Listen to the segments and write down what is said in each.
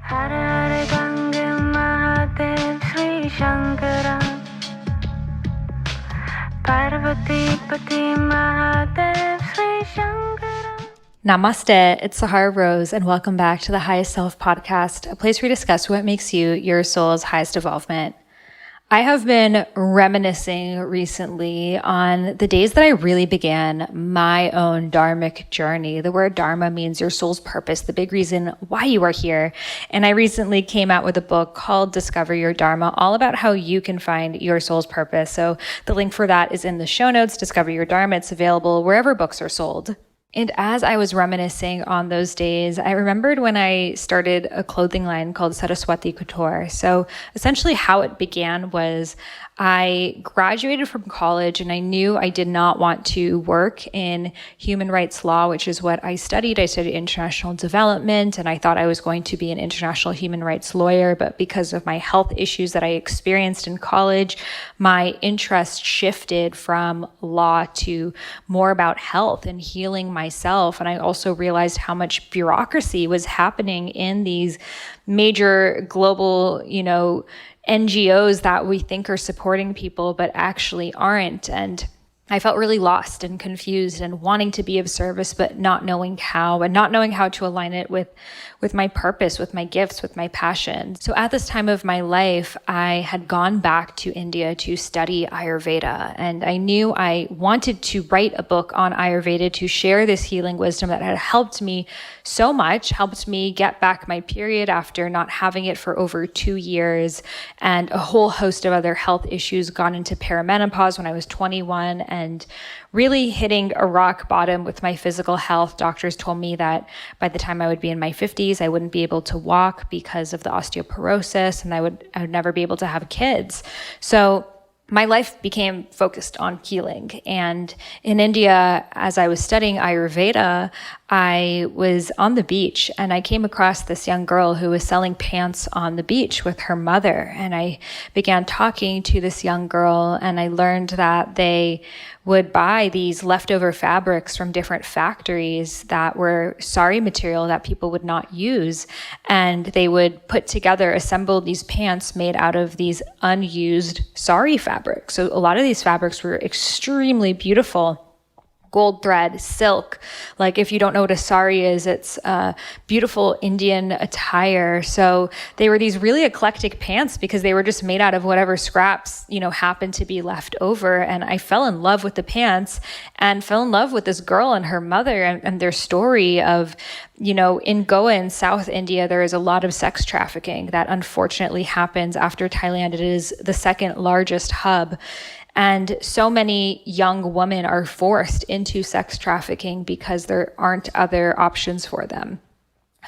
Hare Gange Mahadev Sri Shankara Parvati Pati Mahadev Sri Shankara. Namaste, it's Sahara Rose, and welcome back to the Highest Self podcast, a place where we discuss what makes you your soul's highest evolvement. I have been reminiscing recently on the days that I really began my own dharmic journey. The word dharma means your soul's purpose, the big reason why you are here. And I recently came out with a book called Discover Your Dharma, all about how you can find your soul's purpose. So the link for that is in the show notes, Discover Your Dharma. It's available wherever books are sold. And as I was reminiscing on those days, I remembered when I started a clothing line called Saraswati Couture. So essentially how it began was I graduated from college and I knew I did not want to work in human rights law, which is what I studied. I studied international development and I thought I was going to be an international human rights lawyer. But because of my health issues that I experienced in college, my interest shifted from law to more about health and healing myself. And I also realized how much bureaucracy was happening in these major global, NGOs that we think are supporting people, but actually aren't. And I felt really lost and confused and wanting to be of service, but not knowing how to align it with my purpose, with my gifts, with my passion. So at this time of my life, I had gone back to India to study Ayurveda. And I knew I wanted to write a book on Ayurveda to share this healing wisdom that had helped me so much, helped me get back my period after not having it for over 2 years, and a whole host of other health issues, gone into perimenopause when I was 21, and really hitting a rock bottom with my physical health. Doctors told me that by the time I would be in my 50s, I wouldn't be able to walk because of the osteoporosis, and I would never be able to have kids. So my life became focused on healing. And in India, as I was studying Ayurveda, I was on the beach and I came across this young girl who was selling pants on the beach with her mother. And I began talking to this young girl and I learned that they would buy these leftover fabrics from different factories that were sari material that people would not use. And they would put together, assemble these pants made out of these unused sari fabrics. So a lot of these fabrics were extremely beautiful. Gold thread, silk. Like if you don't know what a sari is, it's beautiful Indian attire. So they were these really eclectic pants because they were just made out of whatever scraps, happened to be left over. And I fell in love with the pants and fell in love with this girl and her mother and their story of, in Goa in South India, there is a lot of sex trafficking that unfortunately happens after Thailand. It is the second largest hub. And so many young women are forced into sex trafficking because there aren't other options for them.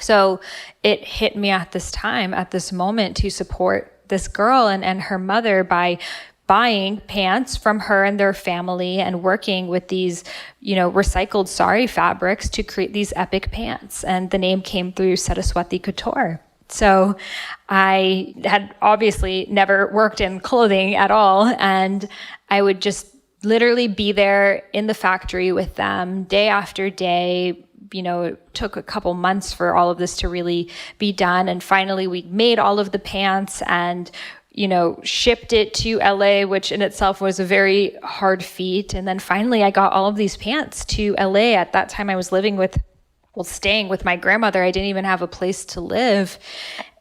So it hit me at this moment to support this girl and her mother by buying pants from her and their family and working with these, recycled sari fabrics to create these epic pants. And the name came through Saraswati Couture. So I had obviously never worked in clothing at all. And I would just literally be there in the factory with them day after day. It took a couple months for all of this to really be done. And finally we made all of the pants and shipped it to LA, which in itself was a very hard feat. And then finally I got all of these pants to LA. At that time I was staying with my grandmother. I didn't even have a place to live.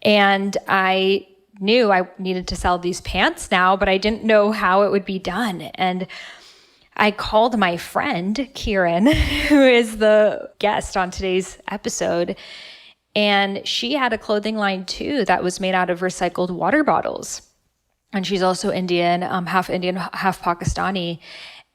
And I knew I needed to sell these pants now, but I didn't know how it would be done. And I called my friend, Kiran, who is the guest on today's episode. And she had a clothing line too that was made out of recycled water bottles. And she's also Indian, half Pakistani.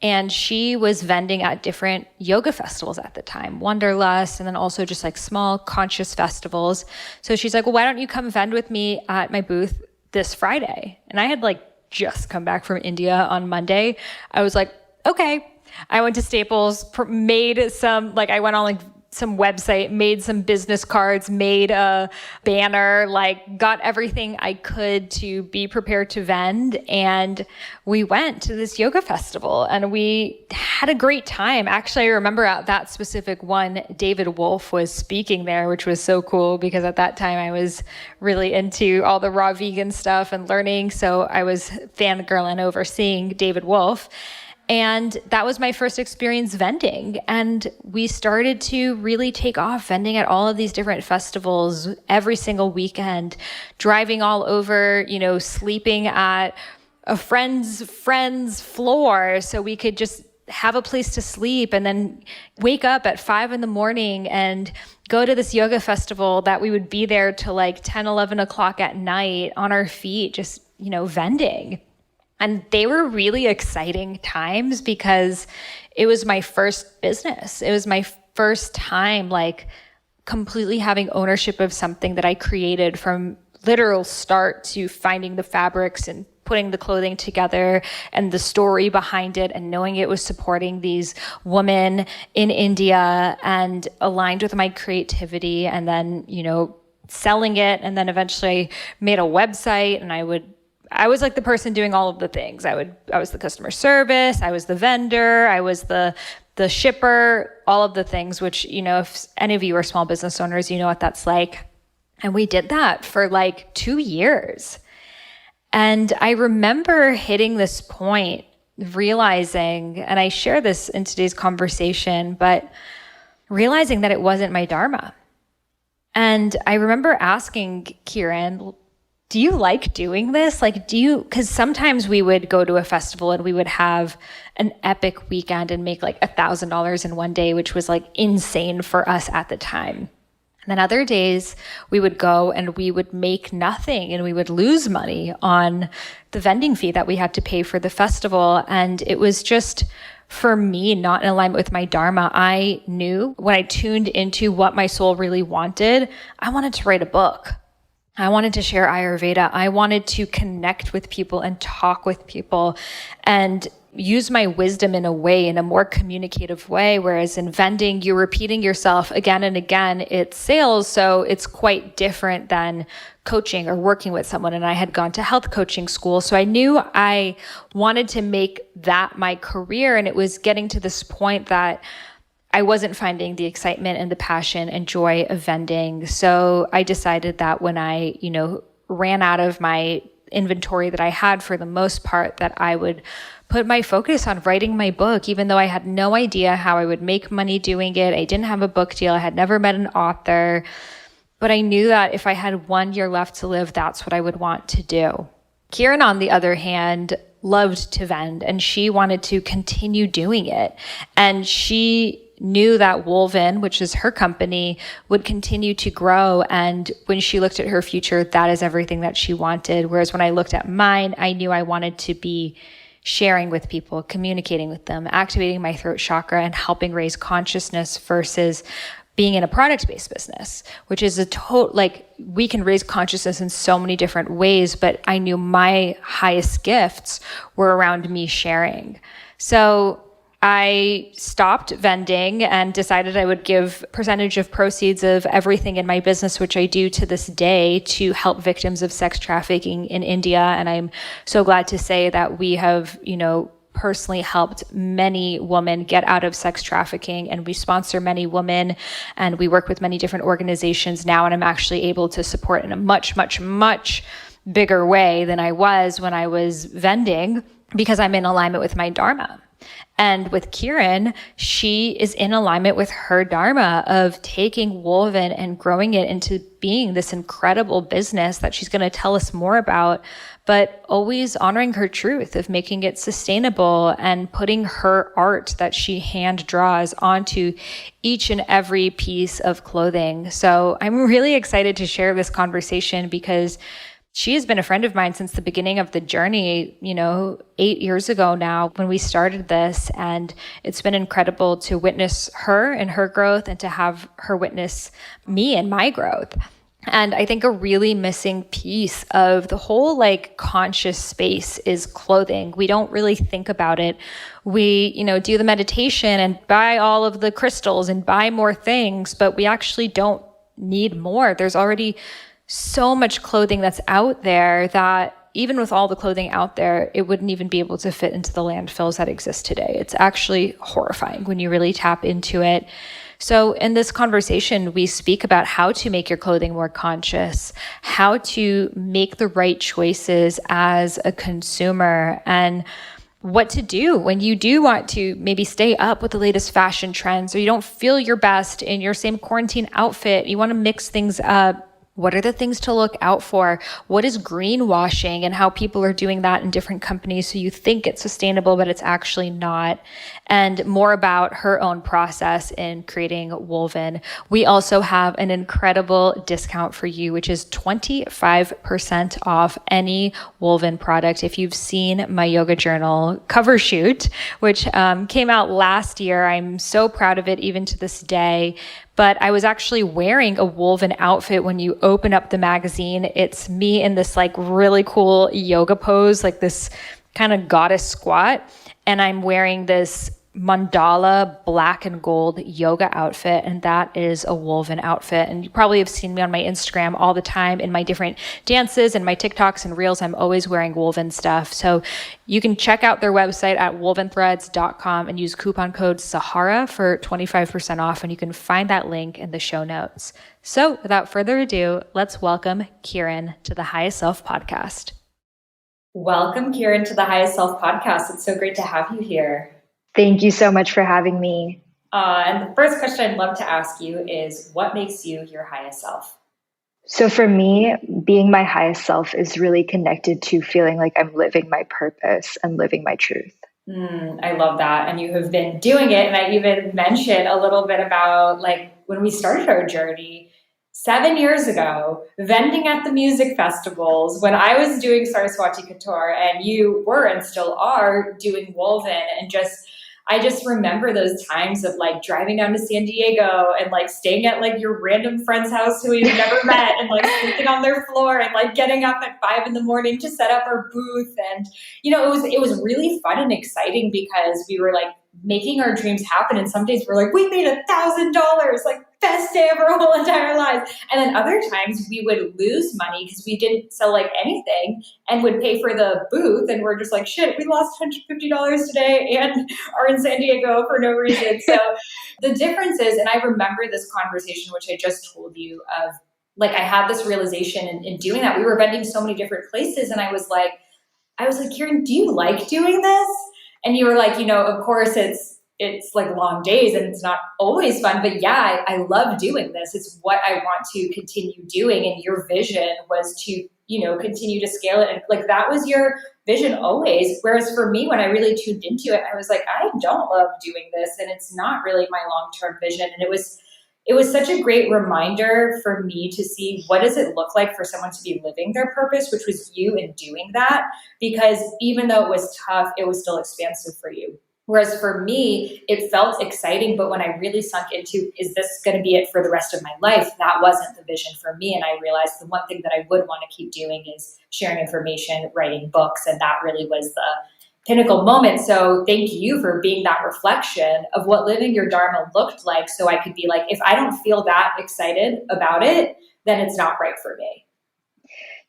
And she was vending at different yoga festivals at the time, Wanderlust, and then also just like small conscious festivals. So she's like, well, why don't you come vend with me at my booth this Friday? And I had just come back from India on Monday. I was like, okay. I went to Staples, made some, I went on some website, made some business cards, made a banner, like got everything I could to be prepared to vend. And we went to this yoga festival and we had a great time. Actually, I remember at that specific one, David Wolf was speaking there, which was so cool because at that time I was really into all the raw vegan stuff and learning. So I was fangirling over seeing David Wolf. And that was my first experience vending. And we started to really take off vending at all of these different festivals every single weekend, driving all over, sleeping at a friend's floor so we could just have a place to sleep and then wake up at 5 a.m. and go to this yoga festival that we would be there till like 10, 11 o'clock at night on our feet, just, vending. And they were really exciting times because it was my first business. It was my first time like completely having ownership of something that I created from literal start to finding the fabrics and putting the clothing together and the story behind it and knowing it was supporting these women in India and aligned with my creativity and then, selling it. And then eventually I made a website and I was like the person doing all of the things. I was the customer service, I was the vendor, I was the shipper, all of the things, which, if any of you are small business owners, you know what that's like. And we did that for like 2 years. And I remember hitting this point, realizing, and I share this in today's conversation, but realizing that it wasn't my Dharma. And I remember asking Kiran, do you like doing this? Because sometimes we would go to a festival and we would have an epic weekend and make like $1,000 in one day, which was like insane for us at the time. And then other days we would go and we would make nothing and we would lose money on the vending fee that we had to pay for the festival. And it was just, for me, not in alignment with my Dharma. I knew when I tuned into what my soul really wanted, I wanted to write a book. I wanted to share Ayurveda. I wanted to connect with people and talk with people and use my wisdom in a more communicative way. Whereas in vending, you're repeating yourself again and again. It's sales, so it's quite different than coaching or working with someone. And I had gone to health coaching school, so I knew I wanted to make that my career. And it was getting to this point that I wasn't finding the excitement and the passion and joy of vending. So I decided that when I, ran out of my inventory that I had for the most part, that I would put my focus on writing my book, even though I had no idea how I would make money doing it. I didn't have a book deal. I had never met an author, but I knew that if I had 1 year left to live, that's what I would want to do. Kiran, on the other hand, loved to vend and she wanted to continue doing it. And she knew that Wolven, which is her company, would continue to grow. And when she looked at her future, that is everything that she wanted. Whereas when I looked at mine, I knew I wanted to be sharing with people, communicating with them, activating my throat chakra and helping raise consciousness versus being in a product-based business, which is we can raise consciousness in so many different ways, but I knew my highest gifts were around me sharing. So I stopped vending and decided I would give percentage of proceeds of everything in my business, which I do to this day, to help victims of sex trafficking in India. And I'm so glad to say that we have, personally helped many women get out of sex trafficking, and we sponsor many women and we work with many different organizations now. And I'm actually able to support in a much, much, much bigger way than I was when I was vending because I'm in alignment with my Dharma. And with Kiran, she is in alignment with her Dharma of taking Wolven and growing it into being this incredible business that she's going to tell us more about, but always honoring her truth of making it sustainable and putting her art that she hand draws onto each and every piece of clothing. So I'm really excited to share this conversation because she has been a friend of mine since the beginning of the journey, 8 years ago now when we started this. And it's been incredible to witness her and her growth and to have her witness me and my growth. And I think a really missing piece of the whole like conscious space is clothing. We don't really think about it. We, do the meditation and buy all of the crystals and buy more things, but we actually don't need more. There's already so much clothing that's out there that even with all the clothing out there, it wouldn't even be able to fit into the landfills that exist today. It's actually horrifying when you really tap into it. So in this conversation, we speak about how to make your clothing more conscious, how to make the right choices as a consumer, and what to do when you do want to maybe stay up with the latest fashion trends, or you don't feel your best in your same quarantine outfit. You want to mix things up. What are the things to look out for? What is greenwashing and how people are doing that in different companies so you think it's sustainable, but it's actually not? And more about her own process in creating Wolven. We also have an incredible discount for you, which is 25% off any Wolven product. If you've seen my yoga journal cover shoot, which came out last year, I'm so proud of it even to this day. But I was actually wearing a Wolven outfit when you open up the magazine. It's me in this like really cool yoga pose, like this kind of goddess squat. And I'm wearing this mandala black and gold yoga outfit. And that is a Wolven outfit. And you probably have seen me on my Instagram all the time in my different dances and my TikToks and reels. I'm always wearing Wolven stuff. So you can check out their website at wolventhreads.com and use coupon code Sahara for 25% off. And you can find that link in the show notes. So without further ado, let's welcome Kiran to the Highest Self podcast. Welcome, Kiran, to the Highest Self podcast. It's so great to have you here. Thank you so much for having me. And the first question I'd love to ask you is, what makes you your highest self? So for me, being my highest self is really connected to feeling like I'm living my purpose and living my truth. I love that. And you have been doing it. And I even mentioned a little bit about like when we started our journey 7 years ago, vending at the music festivals, when I was doing Saraswati Couture and you were and still are doing Wolven, and I just remember those times of like driving down to San Diego and like staying at like your random friend's house who we've never met and like sleeping on their floor and like getting up at 5 a.m. to set up our booth. And, it was really fun and exciting because we were like making our dreams happen. And some days we're like, we made $1,000, like best day of our whole entire lives. And then other times we would lose money because we didn't sell like anything and would pay for the booth. And we're just like, shit, we lost $150 today and are in San Diego for no reason. So the difference is, and I remember this conversation, which I just told you of, like, I had this realization in doing that. We were vending so many different places. And I was like, Kiran, do you like doing this? And you were like, of course it's like long days and it's not always fun, but yeah, I love doing this. It's what I want to continue doing. And your vision was to, continue to scale it. And like, that was your vision always. Whereas for me, when I really tuned into it, I was like, I don't love doing this. And it's not really my long-term vision. And it was such a great reminder for me to see what does it look like for someone to be living their purpose, which was you in doing that. Because even though it was tough, it was still expansive for you. Whereas for me, it felt exciting, but when I really sunk into, is this going to be it for the rest of my life? That wasn't the vision for me. And I realized the one thing that I would want to keep doing is sharing information, writing books. And that really was the pinnacle moment. So thank you for being that reflection of what living your Dharma looked like. So I could be like, if I don't feel that excited about it, then it's not right for me.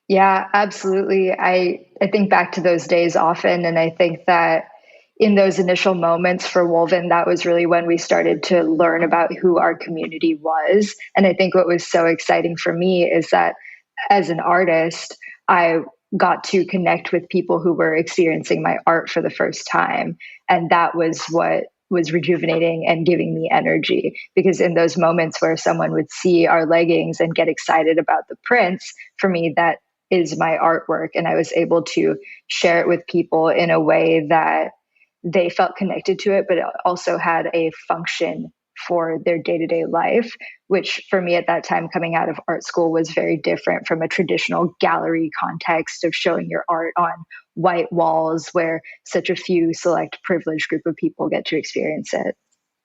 Yeah, absolutely. I think back to those days often. And I think that in those initial moments for Wolven, that was really when we started to learn about who our community was. And I think what was so exciting for me is that as an artist, I got to connect with people who were experiencing my art for the first time. And that was what was rejuvenating and giving me energy, because in those moments where someone would see our leggings and get excited about the prints, for me, that is my artwork. And I was able to share it with people in a way that they felt connected to it, but it also had a function for their day-to-day life, which for me at that time coming out of art school was very different from a traditional gallery context of showing your art on white walls where such a few select privileged group of people get to experience it.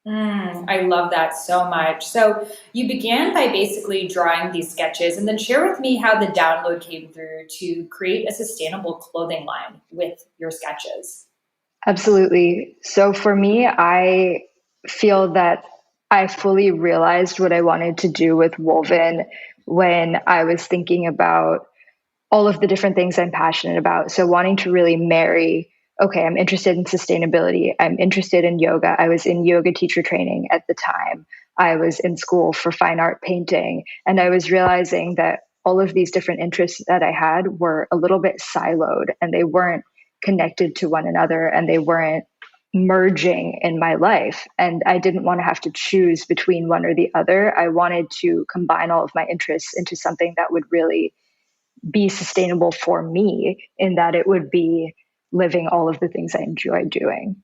I love that so much. So you began by basically drawing these sketches, and then share with me how the download came through to create a sustainable clothing line with your sketches. Absolutely. So for me, I feel that I fully realized what I wanted to do with Wolven when I was thinking about all of the different things I'm passionate about. So wanting to really marry, okay, I'm interested in sustainability. I'm interested in yoga. I was in yoga teacher training at the time. I was in school for fine art painting. And I was realizing that all of these different interests that I had were a little bit siloed and they weren't connected to one another and they weren't merging in my life. And I didn't want to have to choose between one or the other. I wanted to combine all of my interests into something that would really be sustainable for me in that it would be living all of the things I enjoy doing.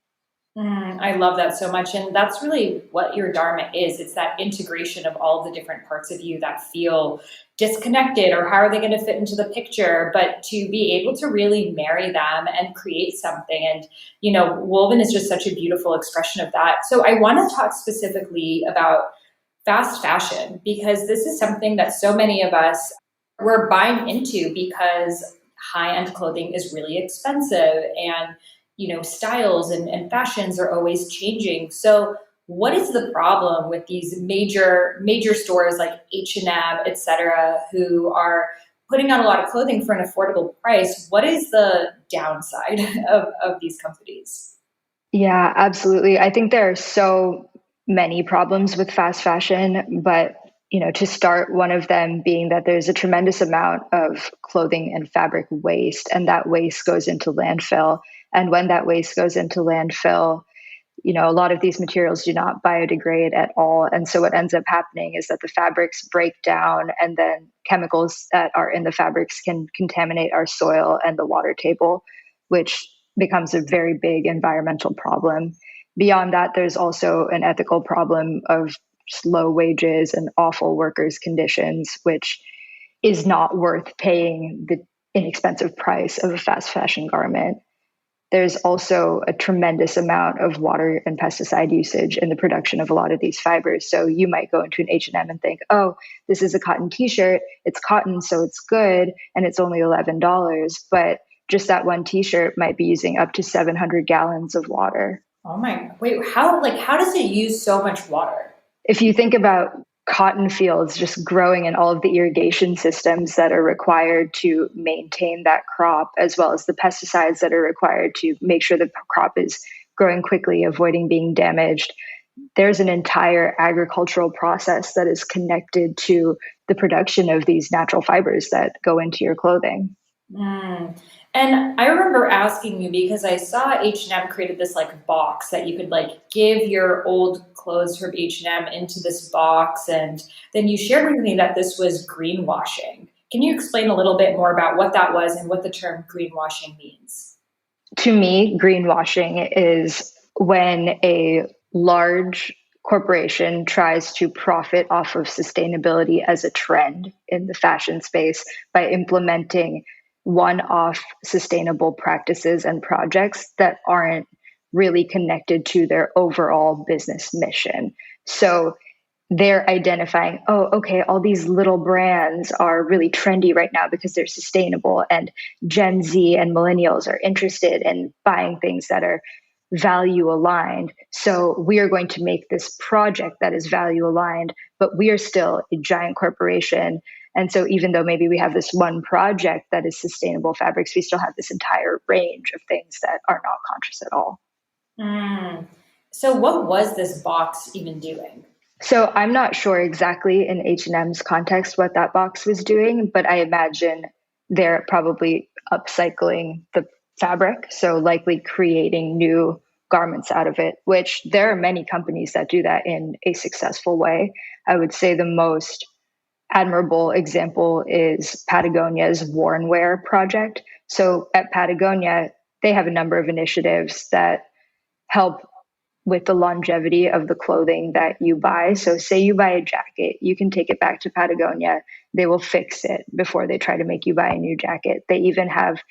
I love that so much. And that's really what your Dharma is. It's that integration of all the different parts of you that feel disconnected or how are they going to fit into the picture, but to be able to really marry them and create something. And, Woven is just such a beautiful expression of that. So I want to talk specifically about fast fashion because this is something that so many of us we're buying into because high-end clothing is really expensive and styles and fashions are always changing. So what is the problem with these major stores like H&M, et cetera, who are putting out a lot of clothing for an affordable price? What is the downside of these companies? Yeah, absolutely. I think there are so many problems with fast fashion, but to start, one of them being that there's a tremendous amount of clothing and fabric waste, and that waste goes into landfill. And when that waste goes into landfill, a lot of these materials do not biodegrade at all. And so what ends up happening is that the fabrics break down, and then chemicals that are in the fabrics can contaminate our soil and the water table, which becomes a very big environmental problem. Beyond that, there's also an ethical problem of low wages and awful workers' conditions, which is not worth paying the inexpensive price of a fast fashion garment. There's also a tremendous amount of water and pesticide usage in the production of a lot of these fibers. So you might go into an H&M and think, oh, this is a cotton t-shirt. It's cotton, so it's good, and it's only $11. But just that one t-shirt might be using up to 700 gallons of water. Oh my, wait, how does it use so much water? If you think about cotton fields just growing in all of the irrigation systems that are required to maintain that crop, as well as the pesticides that are required to make sure the crop is growing quickly, avoiding being damaged, there's an entire agricultural process that is connected to the production of these natural fibers that go into your clothing. Mm. And I remember asking you because I saw H&M created this like box that you could like give your old clothes from H&M into this box, and then you shared with me that this was greenwashing. Can you explain a little bit more about what that was and what the term greenwashing means? To me, greenwashing is when a large corporation tries to profit off of sustainability as a trend in the fashion space by implementing one-off sustainable practices and projects that aren't really connected to their overall business mission. So they're identifying, oh, okay, all these little brands are really trendy right now because they're sustainable, and Gen Z and millennials are interested in buying things that are value aligned. So we are going to make this project that is value aligned, but we are still a giant corporation. And so even though maybe we have this one project that is sustainable fabrics, we still have this entire range of things that are not conscious at all. Mm. So what was this box even doing? So I'm not sure exactly in H&M's context what that box was doing, but I imagine they're probably upcycling the fabric, so likely creating new garments out of it, which there are many companies that do that in a successful way. I would say the most admirable example is Patagonia's Worn Wear project. So at Patagonia, they have a number of initiatives that help with the longevity of the clothing that you buy. So say you buy a jacket, you can take it back to Patagonia. They will fix it before they try to make you buy a new jacket. They even have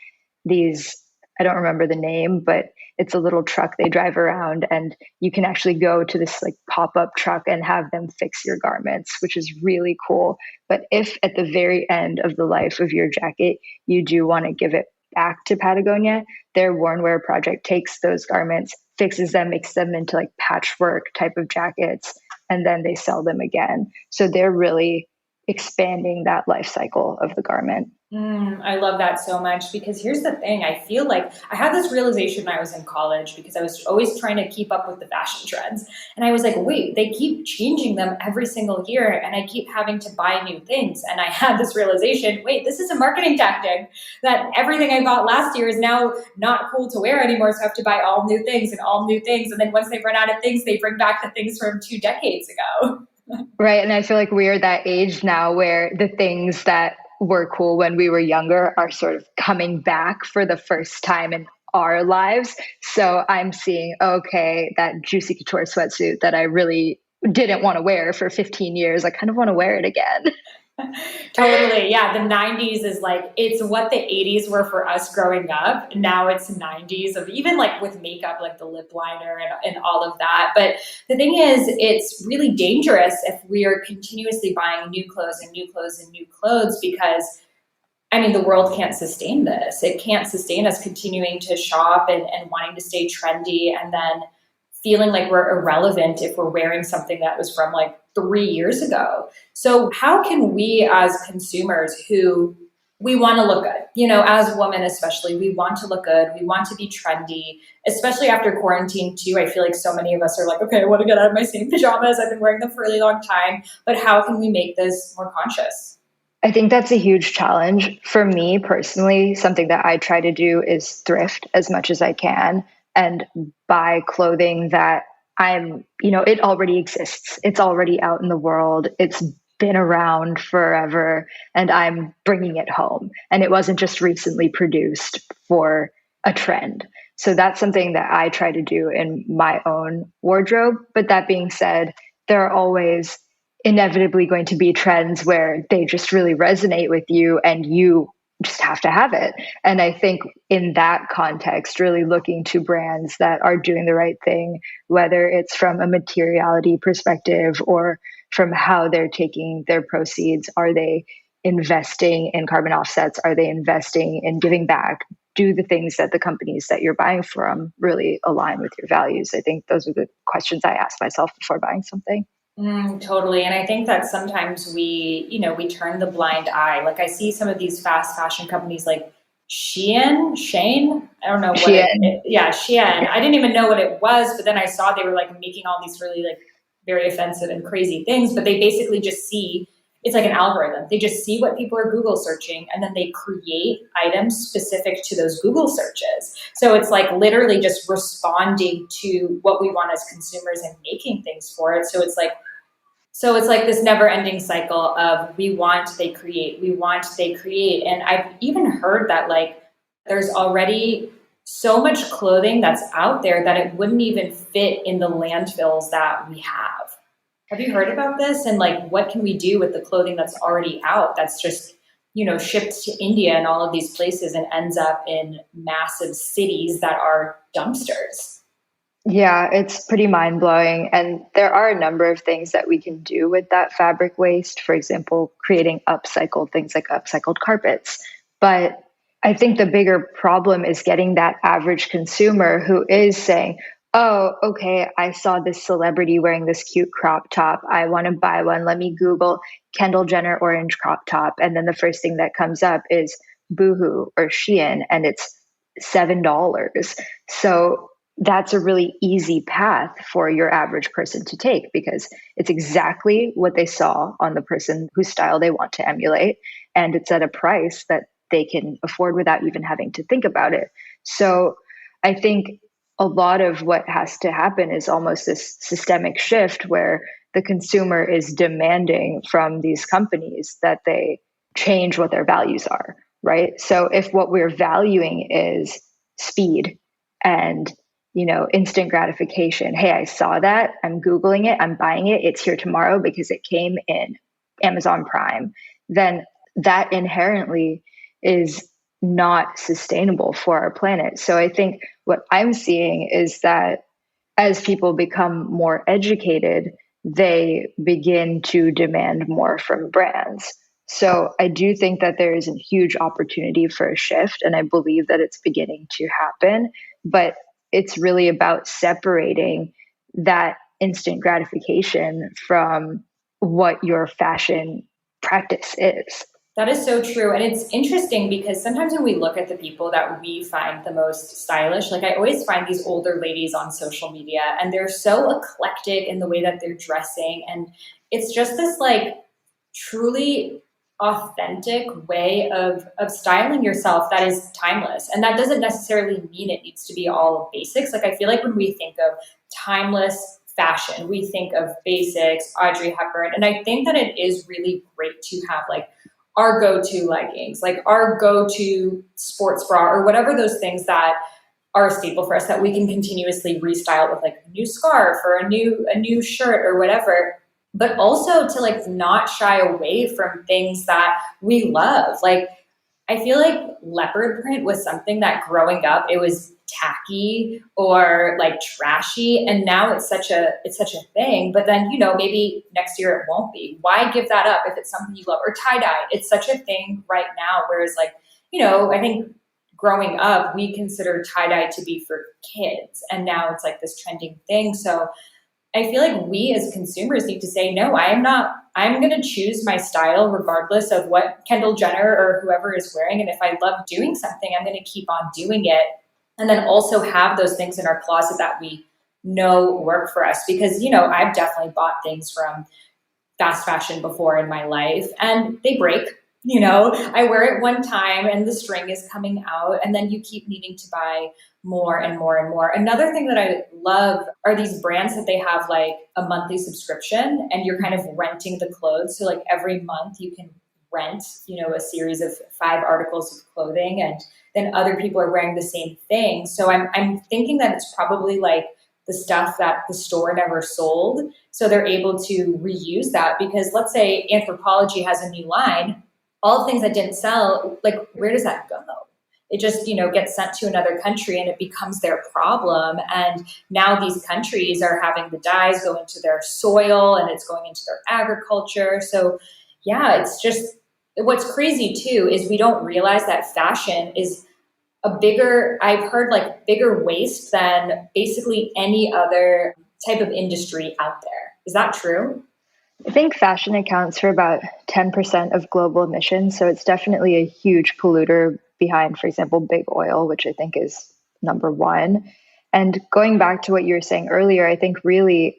these I don't remember the name, but it's a little truck they drive around, and you can actually go to this like pop-up truck and have them fix your garments, which is really cool. But if at the very end of the life of your jacket, you do want to give it back to Patagonia, their Worn Wear project takes those garments, fixes them, makes them into like patchwork type of jackets, and then they sell them again. So they're really expanding that life cycle of the garment. I love that so much because here's the thing. I feel like I had this realization when I was in college because I was always trying to keep up with the fashion trends. And I was like, wait, they keep changing them every single year and I keep having to buy new things. And I had this realization, wait, this is a marketing tactic that everything I bought last year is now not cool to wear anymore. So I have to buy all new things and all new things. And then once they run out of things, they bring back the things from 2 decades ago. Right. And I feel like we're that age now where the things that were cool when we were younger are sort of coming back for the first time in our lives. So I'm seeing, okay, that Juicy Couture sweatsuit that I really didn't want to wear for 15 years, I kind of want to wear it again. Totally. Yeah. The 90s is like, it's what the 80s were for us growing up. Now it's 90s of even like with makeup, like the lip liner and all of that. But the thing is, it's really dangerous if we are continuously buying new clothes and new clothes and new clothes because I mean, the world can't sustain this. It can't sustain us continuing to shop and wanting to stay trendy and then feeling like we're irrelevant if we're wearing something that was from like 3 years ago. So how can we as consumers who we want to look good, you know, as women especially, we want to look good, we want to be trendy, especially after quarantine too. I feel like so many of us are like, okay, I want to get out of my same pajamas. I've been wearing them for a really long time, but how can we make this more conscious? I think that's a huge challenge. For me personally, something that I try to do is thrift as much as I can and buy clothing that it already exists. It's already out in the world. It's been around forever and I'm bringing it home. And it wasn't just recently produced for a trend. So that's something that I try to do in my own wardrobe. But that being said, there are always inevitably going to be trends where they just really resonate with you and you just have to have it. And I think in that context, really looking to brands that are doing the right thing, whether it's from a materiality perspective or from how they're taking their proceeds. Are they investing in carbon offsets? Are they investing in giving back? Do the things that the companies that you're buying from really align with your values? I think those are the questions I ask myself before buying something. Totally. And I think that sometimes we turn the blind eye. Like I see some of these fast fashion companies like Shane. I don't know what Shein. I didn't even know what it was, but then I saw they were like making all these really like very offensive and crazy things, but they basically just see, it's like an algorithm. They just see what people are Google searching and then they create items specific to those Google searches. So it's like literally just responding to what we want as consumers and making things for it. So it's like this never ending cycle of we want, they create, we want, they create. And I've even heard that like there's already so much clothing that's out there that it wouldn't even fit in the landfills that we have. Have you heard about this? And like, what can we do with the clothing that's already out that's just, shipped to India and all of these places and ends up in massive cities that are dumpsters? Yeah, it's pretty mind blowing. And there are a number of things that we can do with that fabric waste. For example, creating upcycled things like upcycled carpets. But I think the bigger problem is getting that average consumer who is saying, oh, okay, I saw this celebrity wearing this cute crop top. I want to buy one. Let me Google Kendall Jenner orange crop top. And then the first thing that comes up is Boohoo or Shein, and it's $7. So that's a really easy path for your average person to take because it's exactly what they saw on the person whose style they want to emulate. And it's at a price that they can afford without even having to think about it. So I think a lot of what has to happen is almost this systemic shift where the consumer is demanding from these companies that they change what their values are, right? So if what we're valuing is speed and instant gratification. Hey, I saw that. I'm Googling it. I'm buying it. It's here tomorrow because it came in Amazon Prime. Then that inherently is not sustainable for our planet. So I think what I'm seeing is that as people become more educated, they begin to demand more from brands. So I do think that there is a huge opportunity for a shift, and I believe that it's beginning to happen. But it's really about separating that instant gratification from what your fashion practice is. That is so true. And it's interesting because sometimes when we look at the people that we find the most stylish, like I always find these older ladies on social media and they're so eclectic in the way that they're dressing. And it's just this like truly authentic way of styling yourself that is timeless. And that doesn't necessarily mean it needs to be all basics. Like I feel like when we think of timeless fashion, we think of basics, Audrey Hepburn. And I think that it is really great to have like our go-to leggings, like our go-to sports bra or whatever those things that are a staple for us that we can continuously restyle with like a new scarf or a new shirt or whatever. But also to like not shy away from things that we love. Like I feel like leopard print was something that growing up, it was tacky or like trashy. And now it's such a thing. But then, you know, maybe next year it won't be. Why give that up if it's something you love? Or tie-dye, it's such a thing right now. Whereas like, you know, I think growing up, we consider tie-dye to be for kids. And now it's like this trending thing. So I feel like we as consumers need to say, no, I'm going to choose my style regardless of what Kendall Jenner or whoever is wearing. And if I love doing something, I'm going to keep on doing it. And then also have those things in our closet that we know work for us. Because, you know, I've definitely bought things from fast fashion before in my life and they break. You know, I wear it one time and the string is coming out and then you keep needing to buy more and more and more. Another thing that I love are these brands that they have like a monthly subscription and you're kind of renting the clothes. So like every month you can rent, you know, a series of 5 articles of clothing and then other people are wearing the same thing. So I'm thinking that it's probably like the stuff that the store never sold. So they're able to reuse that because let's say Anthropologie has a new line, all the things that didn't sell, like where does that go? It just, you know, gets sent to another country and it becomes their problem. And now these countries are having the dyes go into their soil and it's going into their agriculture. So yeah, it's just, what's crazy too, is we don't realize that fashion is I've heard like bigger waste than basically any other type of industry out there. Is that true? I think fashion accounts for about 10% of global emissions. So it's definitely a huge polluter behind, for example, big oil, which I think is number one. And going back to what you were saying earlier, I think really,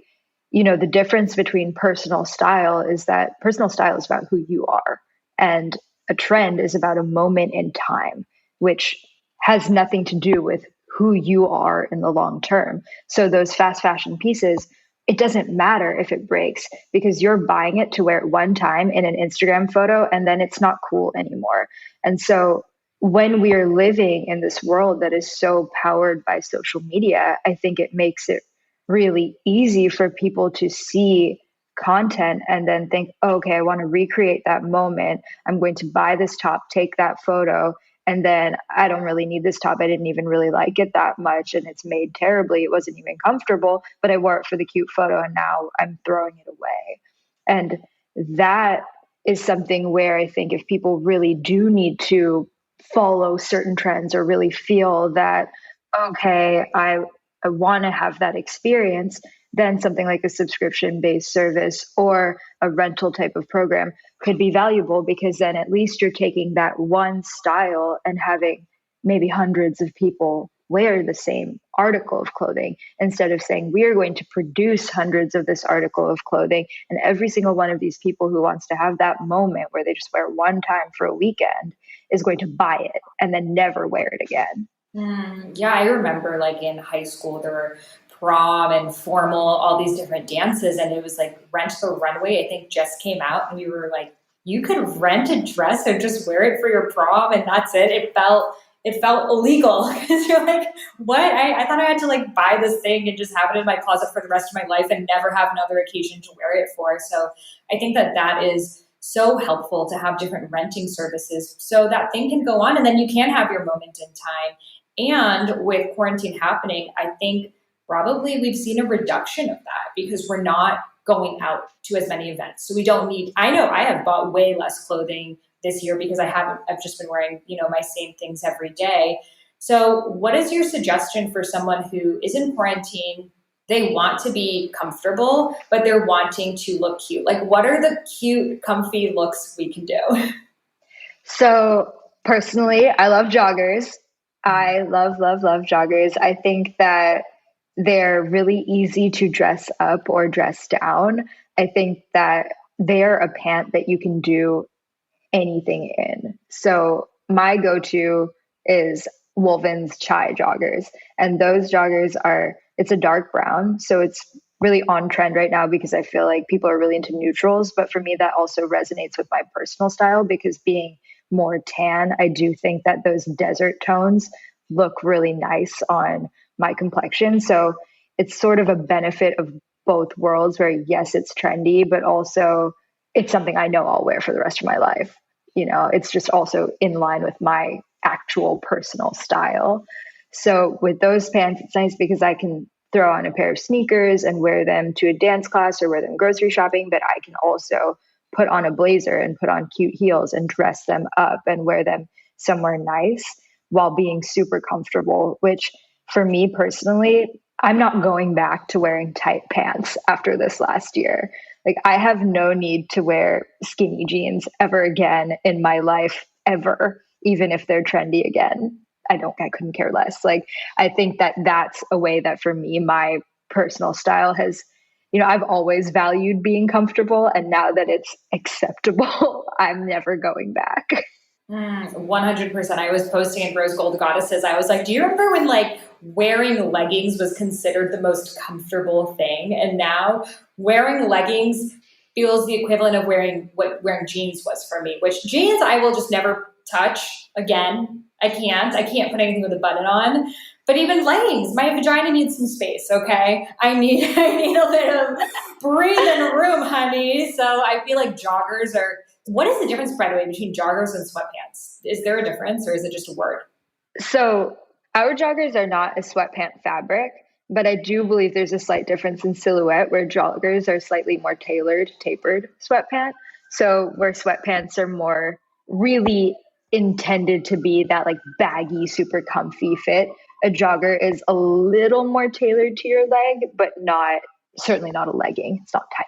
you know, the difference between personal style is that personal style is about who you are. And a trend is about a moment in time, which has nothing to do with who you are in the long term. So those fast fashion pieces, it doesn't matter if it breaks because you're buying it to wear it one time in an Instagram photo and then it's not cool anymore. And so when we are living in this world that is so powered by social media, I think it makes it really easy for people to see content and then think, oh, okay, I want to recreate that moment. I'm going to buy this top, take that photo, and then I don't really need this top. I didn't even really like it that much and it's made terribly. It wasn't even comfortable, but I wore it for the cute photo and now I'm throwing it away. And that is something where I think if people really do need to follow certain trends or really feel that, okay, I want to have that experience, then something like a subscription-based service or a rental type of program could be valuable because then at least you're taking that one style and having maybe hundreds of people wear the same article of clothing instead of saying we are going to produce hundreds of this article of clothing and every single one of these people who wants to have that moment where they just wear one time for a weekend is going to buy it and then never wear it again. Yeah, I remember like in high school, there were prom and formal, all these different dances. And it was like Rent the Runway, I think just came out. And we were like, you could rent a dress or just wear it for your prom. And that's it. It felt illegal because you're like, what? I thought I had to like buy this thing and just have it in my closet for the rest of my life and never have another occasion to wear it for. So I think that is so helpful to have different renting services so that thing can go on and then you can have your moment in time. And with quarantine happening, I think probably we've seen a reduction of that because we're not going out to as many events. So we don't need, I know I have bought way less clothing this year because I've just been wearing, my same things every day. So what is your suggestion for someone who is in quarantine? They want to be comfortable, but they're wanting to look cute. Like, what are the cute, comfy looks we can do? So personally, I love joggers. I love, love, love joggers. I think that they're really easy to dress up or dress down. I think that they're a pant that you can do anything in. So my go-to is Wolven's chai joggers. And those joggers it's a dark brown. So it's really on trend right now because I feel like people are really into neutrals. But for me, that also resonates with my personal style because being more tan, I do think that those desert tones look really nice on my complexion. So it's sort of a benefit of both worlds where yes, it's trendy, but also it's something I know I'll wear for the rest of my life. It's just also in line with my actual personal style. So with those pants, it's nice because I can throw on a pair of sneakers and wear them to a dance class or wear them grocery shopping, but I can also put on a blazer and put on cute heels and dress them up and wear them somewhere nice while being super comfortable, which for me personally, I'm not going back to wearing tight pants after this last year. Like I have no need to wear skinny jeans ever again in my life, ever, even if they're trendy again. I couldn't care less. Like, I think that that's a way that for me, my personal style has, I've always valued being comfortable. And now that it's acceptable, I'm never going back. 100%. I was posting in Rose Gold Goddesses. I was like, do you remember when like wearing leggings was considered the most comfortable thing? And now wearing leggings feels the equivalent of wearing what wearing jeans was for me, which jeans I will just never touch again. I can't put anything with a button on. But even leggings, my vagina needs some space, okay? I need a bit of breathing room, honey. So I feel like joggers are, what is the difference, by the way, between joggers and sweatpants? Is there a difference or is it just a word? So our joggers are not a sweatpant fabric, but I do believe there's a slight difference in silhouette where joggers are slightly more tailored, tapered sweatpant. So where sweatpants are more really intended to be that like baggy, super comfy fit, a jogger is a little more tailored to your leg, but certainly not a legging. It's not tight.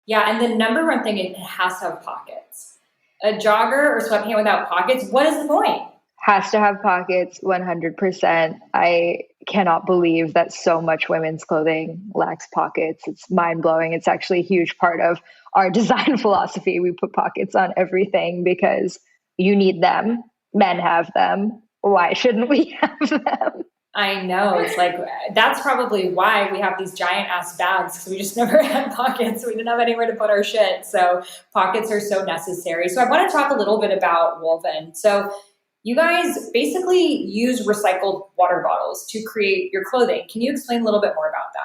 Yeah, and the number one thing, it has to have pockets. A jogger or sweatpant without pockets, what is the point? Has to have pockets, 100%. I cannot believe that so much women's clothing lacks pockets. It's mind-blowing. It's actually a huge part of our design philosophy. We put pockets on everything because you need them. Men have them. Why shouldn't we have them? I know. It's like, that's probably why we have these giant ass bags, because we just never had pockets. We didn't have anywhere to put our shit. So pockets are so necessary. So I want to talk a little bit about Wolven. So you guys basically use recycled water bottles to create your clothing. Can you explain a little bit more about that?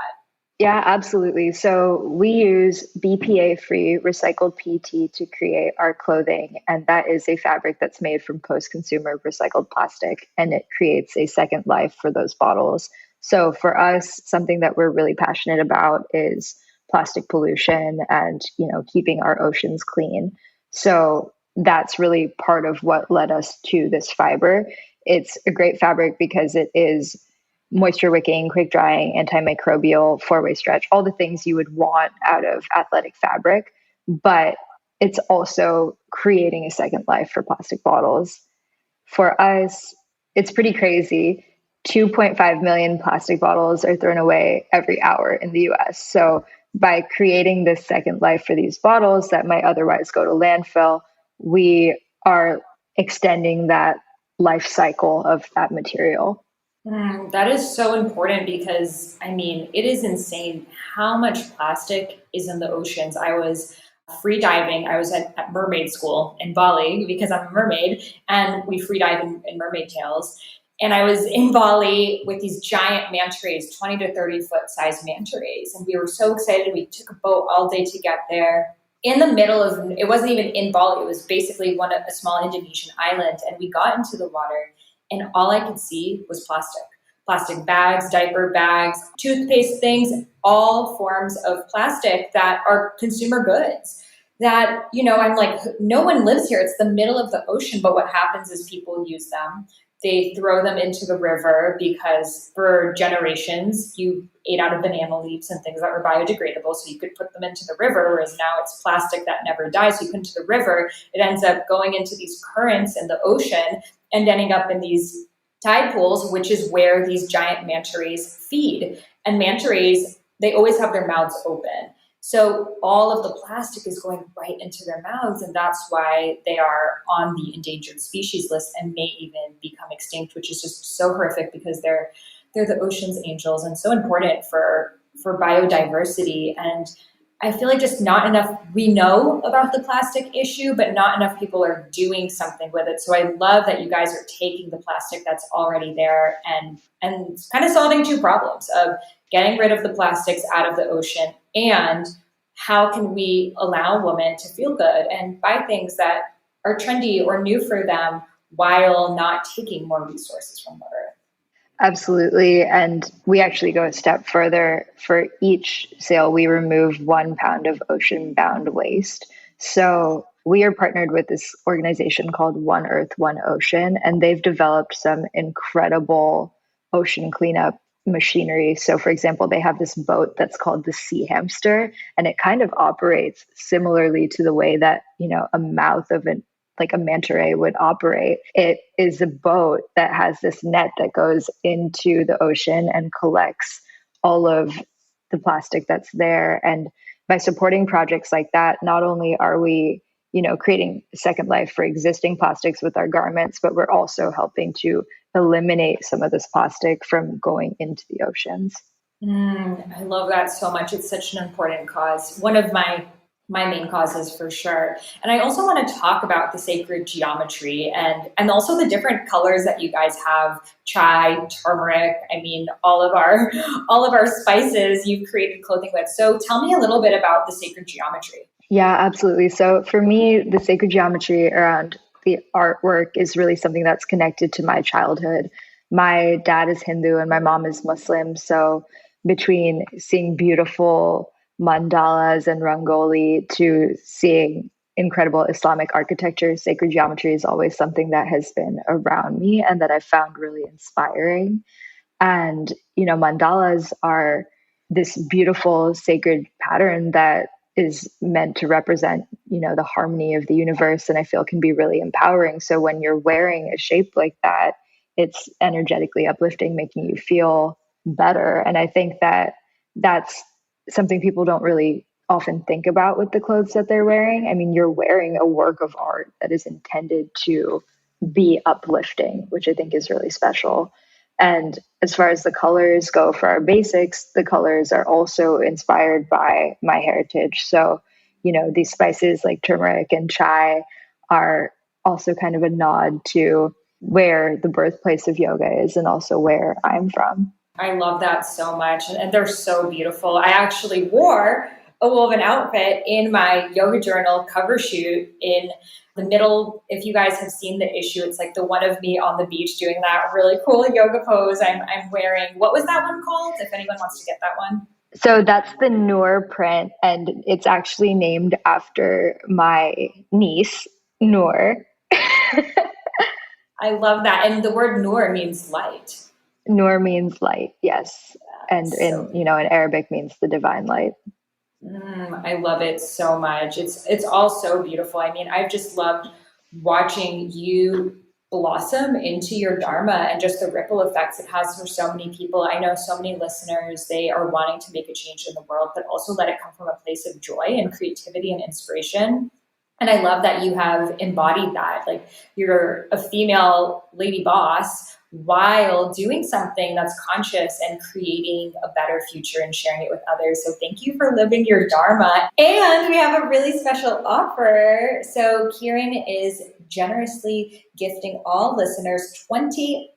Yeah, absolutely. So we use BPA-free recycled PET to create our clothing. And that is a fabric that's made from post-consumer recycled plastic. And it creates a second life for those bottles. So for us, something that we're really passionate about is plastic pollution and, keeping our oceans clean. So that's really part of what led us to this fiber. It's a great fabric because it is moisture wicking, quick drying, antimicrobial, four-way stretch, all the things you would want out of athletic fabric. But it's also creating a second life for plastic bottles. For us, it's pretty crazy. 2.5 million plastic bottles are thrown away every hour in the US. So by creating this second life for these bottles that might otherwise go to landfill, we are extending that life cycle of that material. That is so important because, it is insane how much plastic is in the oceans. I was free diving. I was at mermaid school in Bali because I'm a mermaid, and we free dive in mermaid tails. And I was in Bali with these giant manta rays, 20 to 30 foot size manta rays. And we were so excited. We took a boat all day to get there. in the middle of, it wasn't even in Bali, it was basically a small Indonesian island. And we got into the water and all I could see was plastic bags, diaper bags, toothpaste things, all forms of plastic that are consumer goods that, I'm like, no one lives here. It's the middle of the ocean. But what happens is people use them. They throw them into the river because for generations you ate out of banana leaves and things that were biodegradable. So you could put them into the river, whereas now it's plastic that never dies. So you put into the river, it ends up going into these currents in the ocean and ending up in these tide pools, which is where these giant manta rays feed. And manta rays, they always have their mouths open. So all of the plastic is going right into their mouths, and that's why they are on the endangered species list and may even become extinct, which is just so horrific because they're the ocean's angels and so important for biodiversity. And I feel like just not enough, we know about the plastic issue, but not enough people are doing something with it. So I love that you guys are taking the plastic that's already there and kind of solving two problems of getting rid of the plastics out of the ocean and how can we allow women to feel good and buy things that are trendy or new for them while not taking more resources from the earth. Absolutely. And we actually go a step further. For each sale, we remove 1 pound of ocean-bound waste. So we are partnered with this organization called One Earth, One Ocean, and they've developed some incredible ocean cleanup machinery. So for example, they have this boat that's called the Sea Hamster, and it kind of operates similarly to the way that, a mouth of a manta ray would operate. It is a boat that has this net that goes into the ocean and collects all of the plastic that's there. And by supporting projects like that, not only are we, creating a second life for existing plastics with our garments, but we're also helping to eliminate some of this plastic from going into the oceans. I love that so much. It's such an important cause. One of my main causes for sure. And I also want to talk about the sacred geometry and also the different colors that you guys have, chai, turmeric, all of our spices you've created clothing with. So tell me a little bit about the sacred geometry. Yeah, absolutely. So for me, the sacred geometry around the artwork is really something that's connected to my childhood. My dad is Hindu and my mom is Muslim. So between seeing beautiful mandalas and rangoli to seeing incredible Islamic architecture, sacred geometry is always something that has been around me and that I found really inspiring. And, mandalas are this beautiful sacred pattern that is meant to represent, the harmony of the universe, and I feel can be really empowering. So when you're wearing a shape like that, it's energetically uplifting, making you feel better. And I think that that's something people don't really often think about with the clothes that they're wearing. You're wearing a work of art that is intended to be uplifting, which I think is really special. And as far as the colors go for our basics, the colors are also inspired by my heritage. So, these spices like turmeric and chai are also kind of a nod to where the birthplace of yoga is and also where I'm from. I love that so much. And they're so beautiful. I actually wore a woven outfit in my yoga journal cover shoot in the middle. If you guys have seen the issue, it's like the one of me on the beach doing that really cool yoga pose. I'm wearing, what was that one called? If anyone wants to get that one. So that's the Noor print, and it's actually named after my niece, Noor. I love that. And the word Noor means light. Noor means light, yes. And in Arabic means the divine light. I love it so much. It's all so beautiful. I've just loved watching you blossom into your Dharma and just the ripple effects it has for so many people. I know so many listeners, they are wanting to make a change in the world, but also let it come from a place of joy and creativity and inspiration. And I love that you have embodied that. Like, you're a female lady boss while doing something that's conscious and creating a better future and sharing it with others. So thank you for living your Dharma. And we have a really special offer. So Kiran is generously gifting all listeners 25%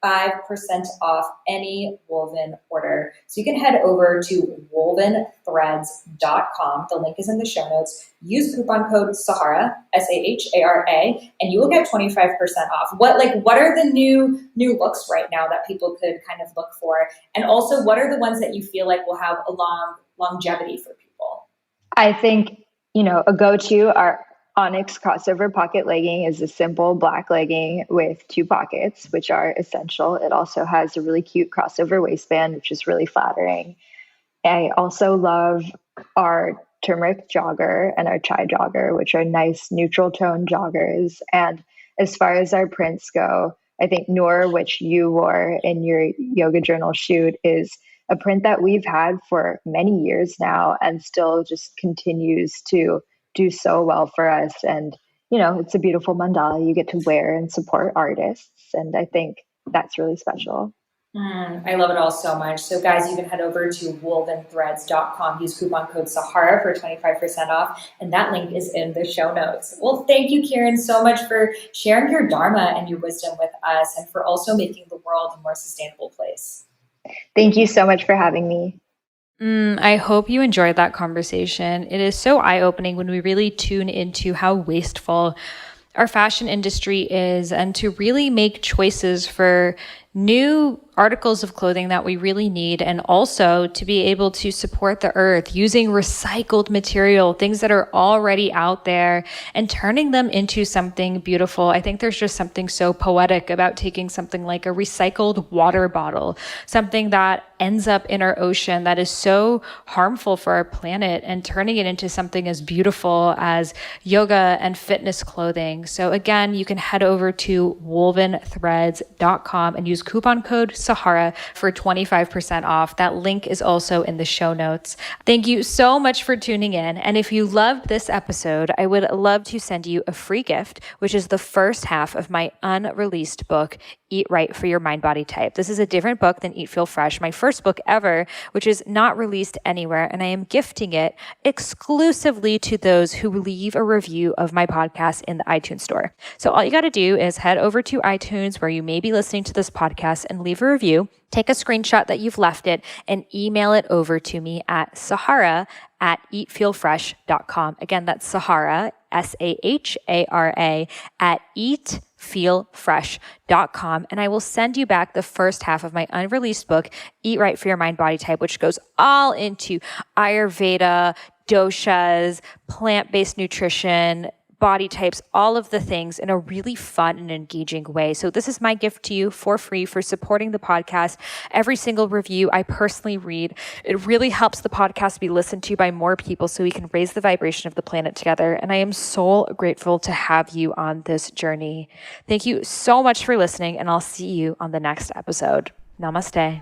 off any Wolven order. So you can head over to wolventhreads.com. The link is in the show notes. Use coupon code Sahara, Sahara, and you will get 25% off. What are the new looks right now that people could kind of look for? And also, what are the ones that you feel like will have a long longevity for people? I think, a go-to, our Onyx crossover pocket legging is a simple black legging with 2 pockets, which are essential. It also has a really cute crossover waistband, which is really flattering. I also love our turmeric jogger and our chai jogger, which are nice neutral tone joggers. And as far as our prints go, I think Noor, which you wore in your yoga journal shoot, is a print that we've had for many years now and still just continues to do so well for us. And, it's a beautiful mandala you get to wear and support artists. And I think that's really special. I love it all so much. So guys, you can head over to wolventhreads.com, use coupon code Sahara for 25% off. And that link is in the show notes. Well, thank you, Kiran, so much for sharing your Dharma and your wisdom with us and for also making the world a more sustainable place. Thank you so much for having me. I hope you enjoyed that conversation. It is so eye-opening when we really tune into how wasteful our fashion industry is and to really make choices for new articles of clothing that we really need, and also to be able to support the earth using recycled material, things that are already out there, and turning them into something beautiful. I think there's just something so poetic about taking something like a recycled water bottle, something that ends up in our ocean that is so harmful for our planet, and turning it into something as beautiful as yoga and fitness clothing. So again, you can head over to wolventhreads.com and use coupon code Sahara for 25% off. That link is also in the show notes. Thank you so much for tuning in. And if you loved this episode, I would love to send you a free gift, which is the first half of my unreleased book, Eat Right for Your Mind Body Type. This is a different book than Eat Feel Fresh, my first book ever, which is not released anywhere. And I am gifting it exclusively to those who leave a review of my podcast in the iTunes store. So all you got to do is head over to iTunes, where you may be listening to this podcast, and leave a review. Take a screenshot that you've left it and email it over to me at sahara@eatfeelfresh.com. Again, that's Sahara, Sahara, at eatfeelfresh.com. And I will send you back the first half of my unreleased book, Eat Right for Your Mind Body Type, which goes all into Ayurveda, doshas, plant-based nutrition, body types, all of the things in a really fun and engaging way. So this is my gift to you for free for supporting the podcast. Every single review I personally read. It really helps the podcast be listened to by more people so we can raise the vibration of the planet together. And I am so grateful to have you on this journey. Thank you so much for listening, and I'll see you on the next episode. Namaste.